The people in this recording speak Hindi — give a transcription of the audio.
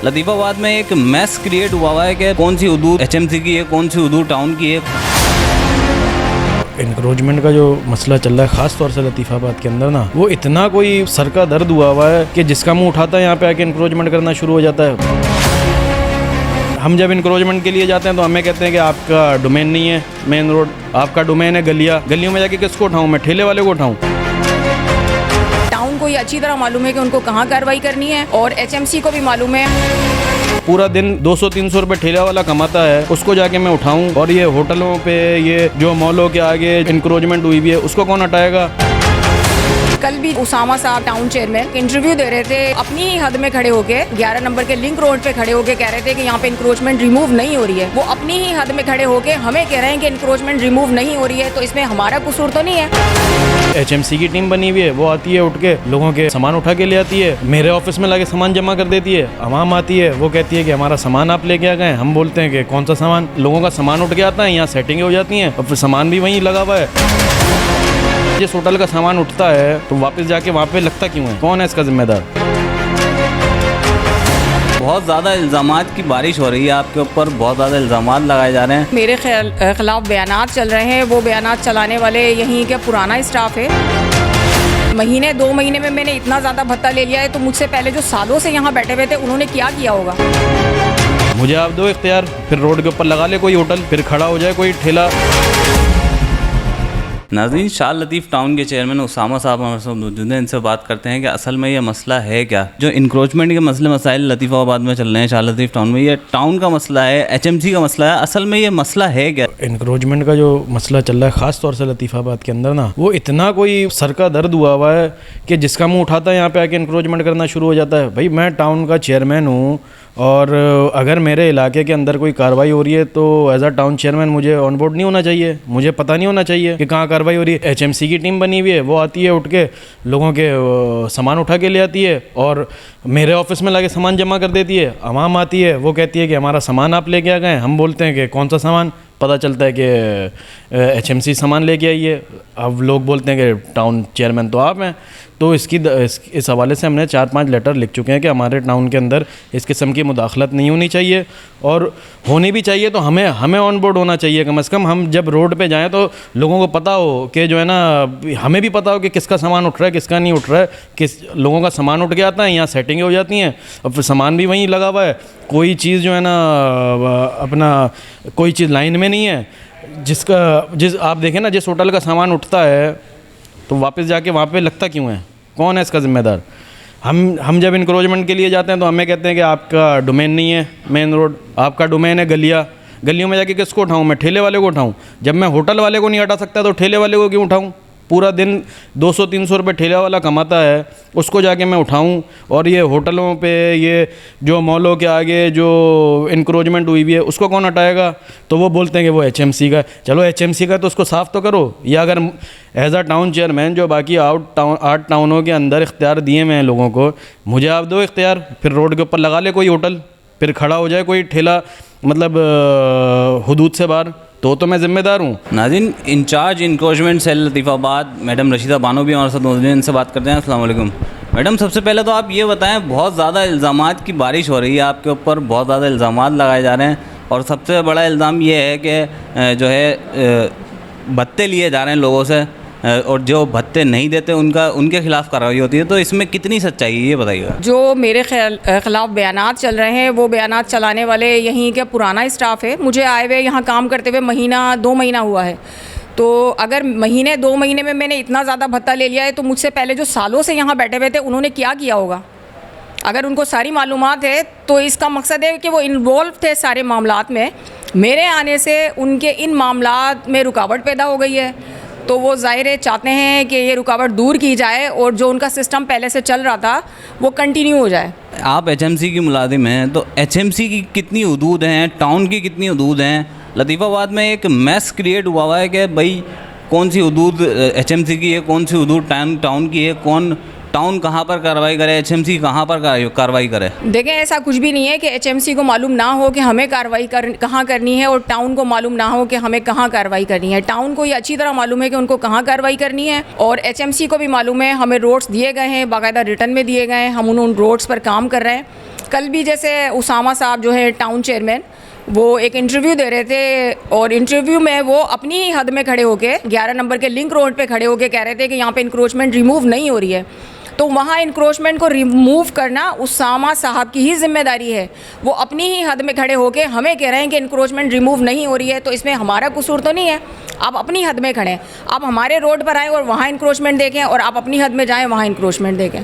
लतीफ़ाबाद में एक मैस क्रिएट हुआ है कि कौन सी हदूद एचएमसी की है, कौन सी हदूद टाउन की है। इंक्रोचमेंट का जो मसला चल रहा है ख़ास तौर से लतीफ़ाबाद के अंदर ना, वो इतना कोई सर का दर्द हुआ है कि जिसका मुंह उठाता है यहाँ पे आके इंक्रोचमेंट करना शुरू हो जाता है। हम जब इंक्रोचमेंट के लिए जाते हैं तो हमें कहते हैं कि आपका डोमेन नहीं है मेन रोड, आपका डोमेन है गलियों में जाके किसको उठाऊँ मैं, ठेले वाले को उठाऊँ। टाउन को ये अच्छी तरह मालूम है कि उनको कहाँ कार्रवाई करनी है और एचएमसी को भी मालूम है। पूरा दिन 200-300 रुपये ठेला वाला कमाता है, उसको जाके मैं उठाऊं, और ये होटलों पे, ये जो मॉलों के आगे इंक्रोचमेंट हुई भी है, उसको कौन हटाएगा। कल भी उसामा साहब टाउन चेयरमैन इंटरव्यू दे रहे थे, अपनी ही हद में खड़े होके 11 नंबर के लिंक रोड पे खड़े होके कह रहे थे कि यहाँ पे इंक्रोचमेंट रिमूव नहीं हो रही है। वो अपनी ही हद में खड़े होके हमें कह रहे हैं कि इंक्रोचमेंट रिमूव नहीं हो रही है, तो इसमें हमारा कसूर तो नहीं है। एचएमसी की टीम बनी हुई है, वो आती है, उठ के लोगों के सामान उठा के ले आती है, मेरे ऑफिस में लाके सामान जमा कर देती है। अवाम आती है, वो कहती है कि हमारा सामान आप लेके आ गए। हम बोलते हैं कि कौन सा सामान, लोगों का सामान उठ के आता है, यहाँ सेटिंग हो जाती है और फिर सामान भी वहीं लगा हुआ है। जिस होटल का सामान उठता है तो वापस जाके वहाँ पे लगता क्यों है, कौन है इसका जिम्मेदार। बहुत ज़्यादा इल्ज़ामात की बारिश हो रही है आपके ऊपर, बहुत ज़्यादा इल्ज़ामात लगाए जा रहे हैं। मेरे खिलाफ बयानात चल रहे हैं, वो बयानात चलाने वाले यहीं का पुराना स्टाफ है। महीने 2 महीने में मैंने इतना ज़्यादा भत्ता ले लिया है, तो मुझसे पहले जो सालों से यहाँ बैठे हुए थे उन्होंने क्या किया होगा। मुझे आप दो इख्तियार, फिर रोड के ऊपर लगा ले कोई होटल, फिर खड़ा हो जाए कोई ठेला। नाज़रीन, शाह लतीफ़ टाउन के चेयरमैन उसामा साहब हमारे साथ मौजूद हैं, इनसे बात करते हैं कि असल में ये मसला है क्या, जो इंक्रोचमेंट के मसाइल लतीफ़ाबाद में चल रहे हैं शाह लतीफ़ टाउन में। ये टाउन का मसला है, एचएमसी का मसला है, असल में ये मसला है क्या। इंक्रोचमेंट का जो मसला चल रहा है ख़ास तौर से लतीफ़ाबाद के अंदर ना, वो इतना कोई सर का दर्द हुआ है कि जिसका मुँह उठाता है यहाँ पे आके इंक्रोचमेंट करना शुरू हो जाता है। भाई मैं टाउन का चेयरमैन हूँ, और अगर मेरे इलाके के अंदर कोई कार्रवाई हो रही है तो एज अ टाउन चेयरमैन मुझे ऑन बोर्ड नहीं होना चाहिए, मुझे पता नहीं होना चाहिए कि कहाँ कार्रवाई हो रही है। एचएमसी की टीम बनी हुई है, वो आती है, उठ के लोगों के सामान उठा के ले आती है और मेरे ऑफिस में लाके सामान जमा कर देती है। अवाम आती है, वो कहती है कि हमारा सामान आप लेके आ गए। हम बोलते हैं कि कौन सा सामान, पता चलता है कि एचएमसी सामान लेके आई है। अब लोग बोलते हैं कि टाउन चेयरमैन तो आप हैं। तो इस हवाले से हमने 4-5 लेटर लिख चुके हैं कि हमारे टाउन के अंदर इस किस्म की मुदाखलत नहीं होनी चाहिए, और होनी भी चाहिए तो हमें ऑन बोर्ड होना चाहिए। कम से कम हम जब रोड पे जाएं तो लोगों को पता हो कि जो है ना, हमें भी पता हो कि किसका सामान उठ रहा है, किसका नहीं उठ रहा है। किस लोगों का सामान उठ के आता है, यहाँ सेटिंग हो जाती हैं और फिर सामान भी वहीं लगा हुआ है। कोई चीज़ जो है ना अपना, कोई चीज़ लाइन में नहीं है। आप देखें ना, जिस होटल का सामान उठता है तो वापस जाके वहाँ पे लगता क्यों है, कौन है इसका ज़िम्मेदार। हम जब इंक्रोचमेंट के लिए जाते हैं तो हमें कहते हैं कि आपका डोमेन नहीं है मेन रोड, आपका डोमेन है गलियों में जाके किसको उठाऊँ मैं, ठेले वाले को उठाऊँ। जब मैं होटल वाले को नहीं हटा सकता तो ठेले वाले को क्यों उठाऊँ। पूरा दिन 200-300 रुपये ठेला वाला कमाता है, उसको जाके मैं उठाऊं, और ये होटलों पे, ये जो मॉलों के आगे जो इंक्रोचमेंट हुई भी है, उसको कौन हटाएगा। तो वो बोलते हैं कि वो एचएमसी का। चलो एचएमसी का तो उसको साफ़ तो करो। या अगर एज अ टाउन चेयरमैन जो बाकी 8 टाउनों के अंदर इख्तियार दिए हुए हैं लोगों को, मुझे आप दो इख्तियार, फिर रोड के ऊपर लगा ले कोई होटल, फिर खड़ा हो जाए कोई ठेला, मतलब हुदूद से बाहर, तो मैं ज़िम्मेदार हूँ। नाज़रीन, incharge encroachment cell Latifabad madam Rashida Bano भी हमारे साथ मौजूद हैं, इनसे बात करते हैं। अस्सलाम वालेकुम मैडम, सबसे पहले तो आप ये बताएं, बहुत ज़्यादा इल्ज़ामात की बारिश हो रही है आपके ऊपर, बहुत ज़्यादा इल्ज़ामात लगाए जा रहे हैं, और सबसे बड़ा इल्ज़ाम ये है कि जो है भत्ते लिए जा रहे हैं लोगों से, और जो भत्ते नहीं देते उनके खिलाफ कार्रवाई होती है। तो इसमें कितनी सच्चाई है ये बताइएगा। जो मेरे खिलाफ बयानात चल रहे हैं, वो बयानात चलाने वाले यहीं का पुराना स्टाफ है। मुझे आए हुए यहाँ काम करते हुए 2 महीना हुआ है। तो अगर महीने 2 महीने में मैंने इतना ज़्यादा भत्ता ले लिया है, तो मुझसे पहले जो सालों से यहाँ बैठे हुए थे उन्होंने क्या किया होगा। अगर उनको सारी मालूमात है तो इसका मकसद है कि वो इन्वॉल्व थे सारे मामलात में। मेरे आने से उनके इन मामलात में रुकावट पैदा हो गई है, तो वो ज़ाहिर है चाहते हैं कि ये रुकावट दूर की जाए और जो उनका सिस्टम पहले से चल रहा था वो कंटिन्यू हो जाए। आप एचएमसी की मुलाजिम हैं, तो एचएमसी की कितनी हदूद हैं, टाउन की कितनी हदूद हैं। लतीफ़ाबाद में एक मैस क्रिएट हुआ है कि भाई कौन सी हदूद एचएमसी की है, कौन सी हदूद टाउन की है, कौन टाउन कहाँ पर कार्रवाई करे, एचएमसी कहाँ पर कार्रवाई करे। देखें, ऐसा कुछ भी नहीं है कि एचएमसी को मालूम ना हो कि हमें कार्रवाई कहाँ करनी है और टाउन को मालूम ना हो कि हमें कहाँ कार्रवाई करनी है। टाउन को ये अच्छी तरह मालूम है कि उनको कहाँ कार्रवाई करनी है, और एचएमसी को भी मालूम है। हमें रोड्स दिए गए हैं, बाकायदा रिटर्न में दिए गए हैं, हम उन रोड्स पर काम कर रहे हैं। कल भी जैसे उसामा साहब जो है टाउन चेयरमैन, वो एक इंटरव्यू दे रहे थे और इंटरव्यू में वो अपनी ही हद में खड़े होके 11 नंबर के लिंक रोड पे खड़े होके कह रहे थे कि यहाँ पे इंक्रोचमेंट रिमूव नहीं हो रही है। तो वहाँ इंक्रोचमेंट को रिमूव करना उसामा साहब की ही जिम्मेदारी है। वो अपनी ही हद में खड़े होके हमें कह रहे हैं कि इंक्रोचमेंट रिमूव नहीं हो रही है, तो इसमें हमारा कसूर तो नहीं है। आप अपनी हद में खड़े हैं, आप हमारे रोड पर आएँ और वहाँ इंक्रोचमेंट देखें, और आप अपनी हद में जाएँ वहाँ इंक्रोचमेंट देखें।